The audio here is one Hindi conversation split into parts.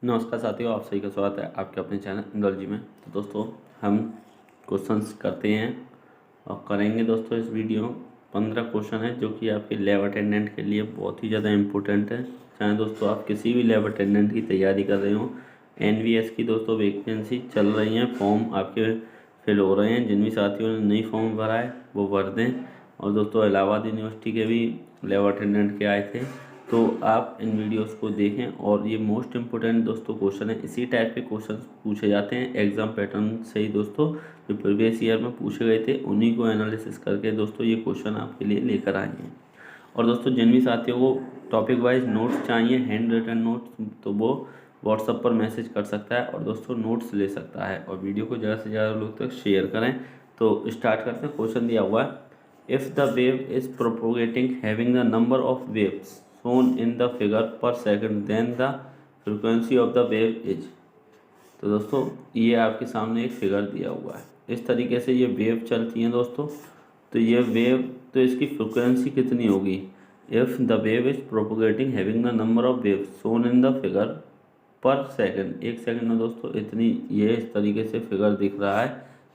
नमस्कार साथियों, आप सभी का स्वागत है आपके अपने चैनल इंडोलॉजी में। तो दोस्तों हम क्वेश्चंस करते हैं और करेंगे दोस्तों। इस वीडियो में 15 क्वेश्चन है जो कि आपके लैब अटेंडेंट के लिए बहुत ही ज़्यादा इम्पोर्टेंट है। चाहे दोस्तों आप किसी भी लैब अटेंडेंट की तैयारी कर रहे हो, एनवीएस की दोस्तों वैकेंसी चल रही हैं, फॉर्म आपके फिल हो रहे हैं। जिन भी साथियों ने नई फॉर्म भरा है वो भर दें। और दोस्तों इलाहाबाद यूनिवर्सिटी के भी लैब अटेंडेंट के आए थे, तो आप इन वीडियोस को देखें। और ये मोस्ट इम्पोर्टेंट दोस्तों क्वेश्चन है, इसी टाइप के क्वेश्चन पूछे जाते हैं एग्जाम पैटर्न से ही दोस्तों। जो प्रीवियस ईयर में पूछे गए थे उन्हीं को एनालिसिस करके दोस्तों ये क्वेश्चन आपके लिए लेकर आए हैं। और दोस्तों जिन भी साथियों को टॉपिक वाइज नोट्स चाहिए, हैंड रिटन नोट्स, तो वो व्हाट्सएप पर मैसेज कर सकता है और दोस्तों नोट्स ले सकता है। और वीडियो को ज़्यादा से ज़्यादा लोग तक शेयर करें। तो स्टार्ट करते हैं। क्वेश्चन दिया हुआ है, if the wave is propagating having the number of waves shown in the figure per second then the frequency of the wave is। तो दोस्तों ये आपके सामने एक फिगर दिया हुआ है। इस तरीके से ये वेव चलती हैं दोस्तों। तो ये वेव, तो इसकी फ्रिक्वेंसी कितनी होगी? If the wave is propagating having the number of wave shown in the figure पर सेकंड, एक सेकंड में दोस्तों इतनी, ये इस तरीके से फिगर दिख रहा है,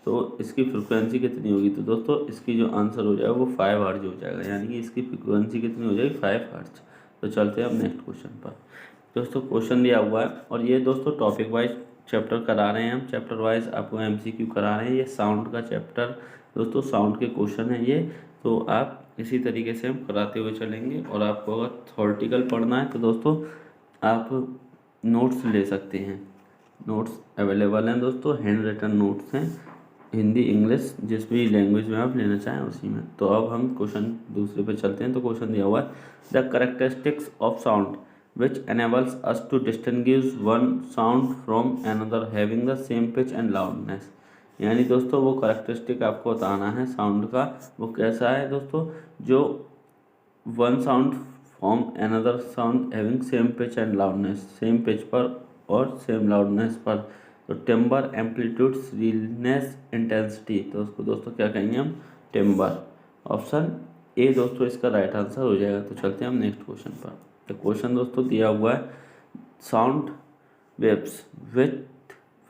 तो इसकी फ्रिक्वेंसी कितनी होगी? तो दोस्तों इसकी जो आंसर हो जाएगा वो 5 हर्ट्ज हो जाएगा, यानी कि इसकी फ्रिक्वेंसी कितनी हो जाएगी? 5 हर्ट्ज। तो चलते हैं अब नेक्स्ट क्वेश्चन पर। दोस्तों क्वेश्चन दिया हुआ है और ये दोस्तों टॉपिक वाइज चैप्टर करा रहे हैं हम, चैप्टर वाइज आपको एमसीक्यू करा रहे हैं। ये साउंड का चैप्टर दोस्तों, साउंड के क्वेश्चन है ये। तो आप इसी तरीके से हम कराते हुए चलेंगे। और आपको अगर थ्योरेटिकल पढ़ना है तो दोस्तों आप नोट्स ले सकते हैं। नोट्स अवेलेबल हैं दोस्तों, हैंड रिटन नोट्स हैं, हिंदी इंग्लिश जिस भी लैंग्वेज में आप लेना चाहें उसी में। तो अब हम क्वेश्चन दूसरे पे चलते हैं। तो क्वेश्चन दिया हुआ है, the characteristics of sound which enables us to distinguish one sound from another having the same pitch and loudness। यानी दोस्तों वो करेक्टरिस्टिक आपको बताना है साउंड का, वो कैसा है दोस्तों, जो one sound from another sound having same pitch and loudness, same pitch पर और सेम लाउडनेस पर। तो टिम्बर, एम्पलीट्यूड, श्रीलनेस, इंटेंसिटी, तो उसको दोस्तों क्या कहेंगे हम? टिम्बर। ऑप्शन ए दोस्तों इसका राइट आंसर हो जाएगा। तो चलते हैं हम नेक्स्ट क्वेश्चन पर। तो क्वेश्चन दोस्तों दिया हुआ है, sound waves with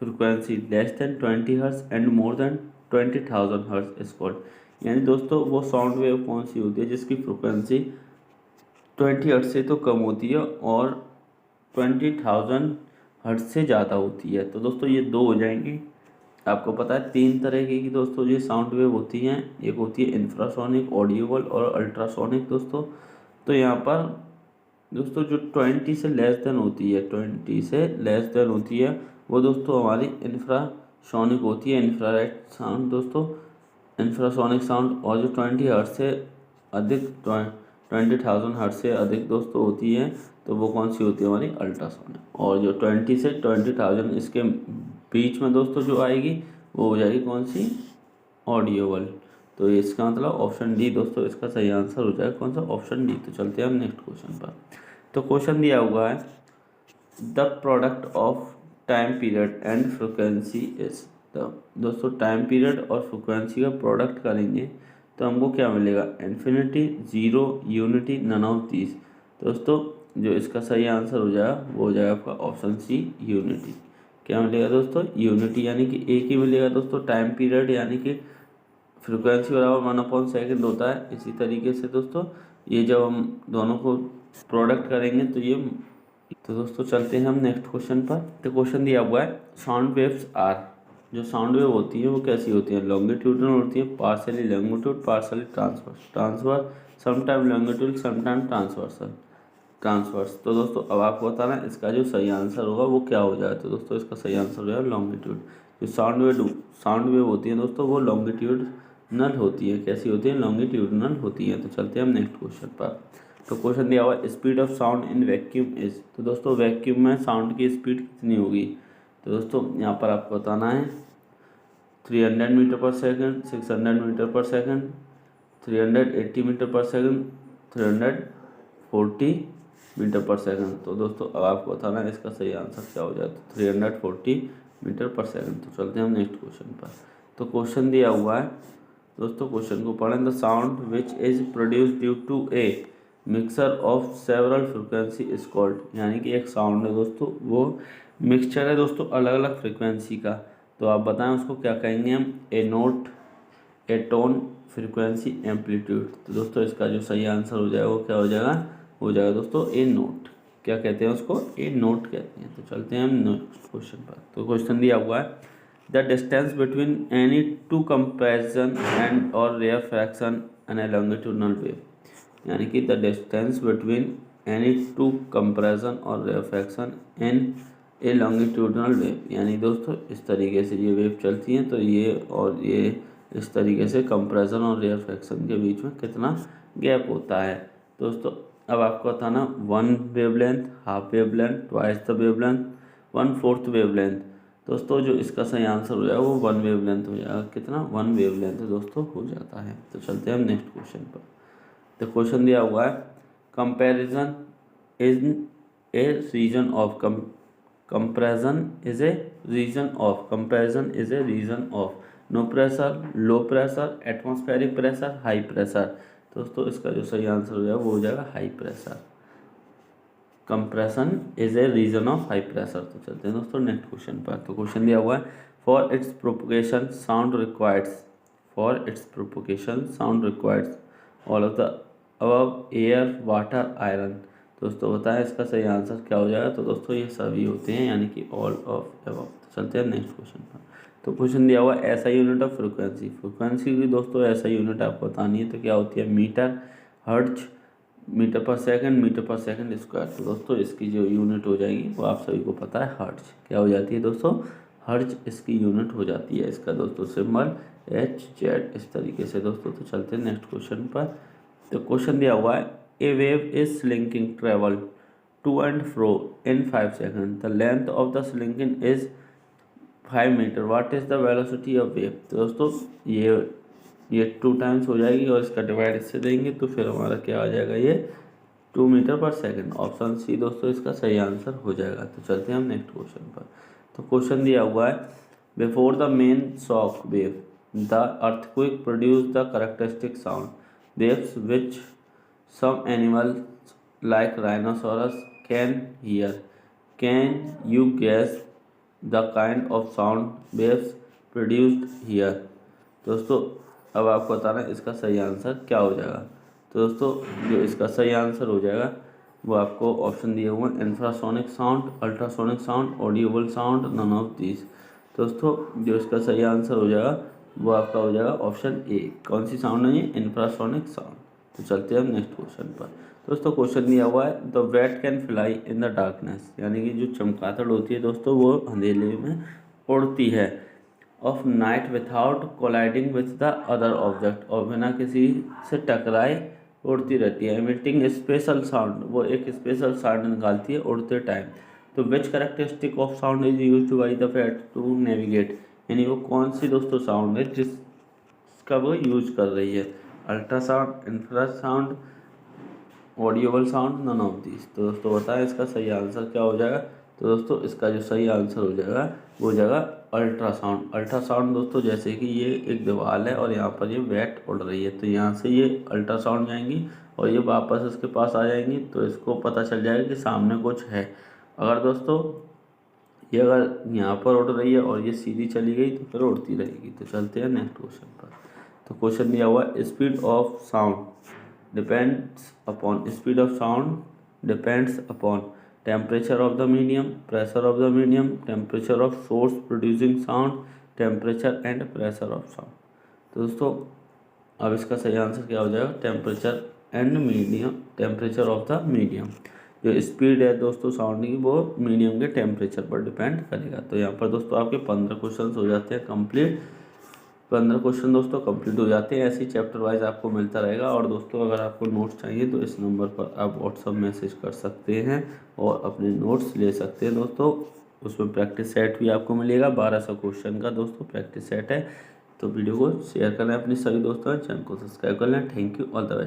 frequency less than 20 hertz and more than 20,000 hertz is called. यानी दोस्तों वो साउंड वेव कौन सी होती है जिसकी फ्रिक्वेंसी 20 हर्ट्ज से तो कम होती है और 20,000 हर्ट्ज से ज़्यादा होती है? तो दोस्तों ये दो हो जाएंगी। आपको पता है 3 तरह की दोस्तों ये साउंड वेव होती हैं। एक होती है इंफ्रासोनिक, ऑडियोबल और अल्ट्रासोनिक दोस्तों। तो यहाँ पर दोस्तों जो 20 से लेस देन होती है, 20 से लेस देन होती है, वो दोस्तों हमारी इंफ्रासोनिक होती है, इंफ्रारेड साउंड दोस्तों, इंफ्रासोनिक साउंड। और जो 20 हर्ट्ज से अधिक, 20,000 हर्ट्ज से अधिक दोस्तों होती है, तो वो कौन सी होती है? हमारी अल्ट्रासोनिक। और जो 20 से 20,000 इसके बीच में दोस्तों जो आएगी वो हो जाएगी कौन सी? ऑडियोबल। तो इसका मतलब ऑप्शन डी दोस्तों इसका सही आंसर हो जाएगा। कौन सा? Option D. तो चलते हैं हम नेक्स्ट क्वेश्चन पर। तो क्वेश्चन दिया हुआ है, the product of time period and frequency is. तो दोस्तों टाइम पीरियड और फ्रिक्वेंसी का प्रोडक्ट करेंगे तो हमको क्या मिलेगा? Infinity, zero, unity, none of these. दोस्तों जो इसका सही आंसर हो जाएगा वो हो जाएगा आपका ऑप्शन सी, यूनिटी। क्या मिलेगा दोस्तों? यूनिटी, यानी कि एक ही मिलेगा दोस्तों। टाइम पीरियड यानी कि फ्रिक्वेंसी बराबर 1/2 होता है। इसी तरीके से दोस्तों ये जब हम दोनों को प्रोडक्ट करेंगे तो ये, तो दोस्तों चलते हैं हम नेक्स्ट क्वेश्चन पर। तो क्वेश्चन दिया हुआ है, साउंड वेव्स आर, जो साउंड वेव होती है वो कैसी होती है? लॉन्गिट्यूडनल होती है, partially longitude, partially transverse, sometime longitude, sometime transverse. तो दोस्तों अब आपको बताना है इसका जो सही आंसर होगा वो क्या हो जाए। तो दोस्तों इसका सही आंसर हो जाएगा लॉन्गिट्यूड। जो साउंड वेव होती है दोस्तों वो लॉन्गिट्यूडनल होती है। कैसी होती है? लॉन्गिट्यूडनल होती है। तो चलते हैं हम नेक्स्ट क्वेश्चन पर। तो क्वेश्चन दिया हुआ है, speed of sound in vacuum is. तो दोस्तों वैक्यूम में साउंड की स्पीड कितनी होगी? तो दोस्तों यहाँ पर आपको बताना है 300 मीटर पर सेकंड, 600 मीटर पर सेकंड, 380 मीटर पर सेकंड, 340 मीटर पर सेकंड। तो दोस्तों अब आपको बताना है इसका सही आंसर क्या हो जाए। तो 340 मीटर पर सेकंड। तो चलते हैं हम नेक्स्ट क्वेश्चन पर। तो क्वेश्चन दिया हुआ है दोस्तों, क्वेश्चन को पढ़ें, the sound which is produce due to a mixture of several frequency is called, यानी कि एक साउंड है दोस्तों, वो मिक्सचर है दोस्तों अलग अलग फ्रिक्वेंसी का, तो आप बताएं उसको क्या कहेंगे हम, ए नोट, ए टोन, फ्रिक्वेंसी, एम्पलीट्यूड। तो दोस्तों इसका जो सही आंसर हो जाएगा वो क्या हो जाएगा दोस्तों ए नोट। क्या कहते हैं उसको, ए नोट कहते हैं। तो चलते हैं हम नेक्स्ट क्वेश्चन पर। तो क्वेश्चन दिया हुआ है the distance between any two compression and और rarefaction in a longitudinal wave, यानी कि the distance between any two compression और rarefaction in a longitudinal wave, यानी दोस्तों इस तरीके से ये वेव चलती हैं तो ये और ये इस तरीके से कंप्रेशन और रेयर फ्रैक्शन के बीच में कितना गैप होता है। दोस्तों अब आपको बताना 1 wavelength, half wavelength, twice the wavelength, 1/4 wavelength. दोस्तों जो इसका सही आंसर हो जाएगा वो 1 वेवलेंथ हो जाएगा। कितना, 1 वेवलेंथ दोस्तों हो जाता है। तो चलते हैं हम नेक्स्ट क्वेश्चन पर। तो क्वेश्चन दिया हुआ है comparison in a region of comparison is a region of no pressure, low pressure, atmospheric pressure, high pressure. दोस्तों इसका जो सही आंसर हो जाएगा वो हो जाएगा high pressure. Compression is a region of high pressure. तो चलते हैं दोस्तों नेक्स्ट क्वेश्चन पर। तो क्वेश्चन दिया हुआ है for its propagation sound requires all of the above air, water, iron. दोस्तों बताएं इसका सही आंसर क्या हो जाएगा। तो दोस्तों ये सभी होते हैं, यानी कि ऑल ऑफ अबव। तो चलते हैं नेक्स्ट क्वेश्चन पर। तो क्वेश्चन दिया हुआ है ऐसा यूनिट ऑफ फ्रिक्वेंसी की दोस्तों ऐसा यूनिट आपको बतानी है। तो क्या होती है, मीटर, हर्ट्ज, मीटर पर सेकंड स्क्वायर। तो दोस्तों इसकी जो यूनिट हो जाएगी वो आप सभी को पता है, हर्ट्ज। क्या हो जाती है दोस्तों, हर्ट्ज इसकी यूनिट हो जाती है। इसका दोस्तों सिंबल HZ इस तरीके से। दोस्तों तो चलते हैं नेक्स्ट क्वेश्चन पर। तो क्वेश्चन दिया हुआ है a wave is slinky travel to and fro in 5 second, the length of the slinky is 5 metre, what is the velocity of wave. तो दोस्तों ये 2 टाइम्स हो जाएगी और इसका डिवाइड इससे देंगे तो फिर हमारा क्या आ जाएगा, ये 2 मीटर पर सेकंड। ऑप्शन सी दोस्तों इसका सही आंसर हो जाएगा। तो चलते हैं हम नेक्स्ट क्वेश्चन पर। तो क्वेश्चन दिया हुआ है before the main shock wave the earthquake produce the characteristic sound waves which some animals like rhinoceros can hear. Can you guess the kind of sound waves produced here? दोस्तों अब आपको बताना है इसका सही आंसर क्या हो जाएगा। तो दोस्तों जो इसका सही आंसर हो जाएगा वो आपको ऑप्शन दिए हुए हैं, infrasonic sound, ultrasonic sound, audible sound, none of these. दोस्तों जो इसका सही आंसर हो जाएगा वो आपका हो जाएगा ऑप्शन ए। कौन सी साउंड है ये, इंफ्रासोनिक साउंड। तो चलते हैं हम नेक्स्ट क्वेश्चन पर। दोस्तों क्वेश्चन दिया हुआ है the bat can fly in the darkness, यानी कि जो चमगादड़ होती है दोस्तों वो अंधेरे में उड़ती है, of night without colliding with the other object, और बिना किसी से टकराए उड़ती रहती है, एमिटिंग स्पेशल साउंड, वो एक स्पेशल साउंड निकालती है उड़ते टाइम। तो which characteristic of sound is used by the bat to navigate, यानी वो कौन सी दोस्तों साउंड है जिसका वो यूज कर रही है, ultrasound, infrasound, audible sound, none of this. तो दोस्तों बताएं इसका सही आंसर क्या हो जाएगा। तो दोस्तों इसका जो सही आंसर हो जाएगा वो हो जाएगा अल्ट्रासाउंड। अल्ट्रासाउंड दोस्तों जैसे कि ये एक दीवार है और यहाँ पर ये बैट उड़ रही है, तो यहाँ से ये अल्ट्रासाउंड जाएंगी और ये वापस इसके पास आ जाएंगी, तो इसको पता चल जाएगा कि सामने कुछ है। अगर दोस्तों ये अगर यहाँ पर उड़ रही है और ये सीधी चली गई तो फिर उड़ती रहेगी। तो चलते हैं नेक्स्ट क्वेश्चन पर। तो क्वेश्चन दिया हुआ है speed of sound depends upon temperature of the medium, pressure of the medium, temperature of source producing sound, temperature and pressure of sound. तो दोस्तों अब इसका सही आंसर क्या हो जाएगा, temperature and medium, temperature of the medium. जो स्पीड है दोस्तों साउंड की वो मीडियम के टेम्परेचर पर डिपेंड करेगा। तो यहाँ पर दोस्तों आपके 15 क्वेश्चन हो जाते हैं कंप्लीट। 15 क्वेश्चन दोस्तों कंप्लीट हो जाते हैं। ऐसे ही चैप्टर वाइज आपको मिलता रहेगा। और दोस्तों अगर आपको नोट्स चाहिए तो इस नंबर पर आप व्हाट्सअप मैसेज कर सकते हैं और अपने नोट्स ले सकते हैं दोस्तों। उसमें प्रैक्टिस सेट भी आपको मिलेगा, 1200 क्वेश्चन का दोस्तों प्रैक्टिस सेट है। तो वीडियो को शेयर करें अपने सभी दोस्तों, चैनल को सब्सक्राइब कर लें। Thank you, all the best.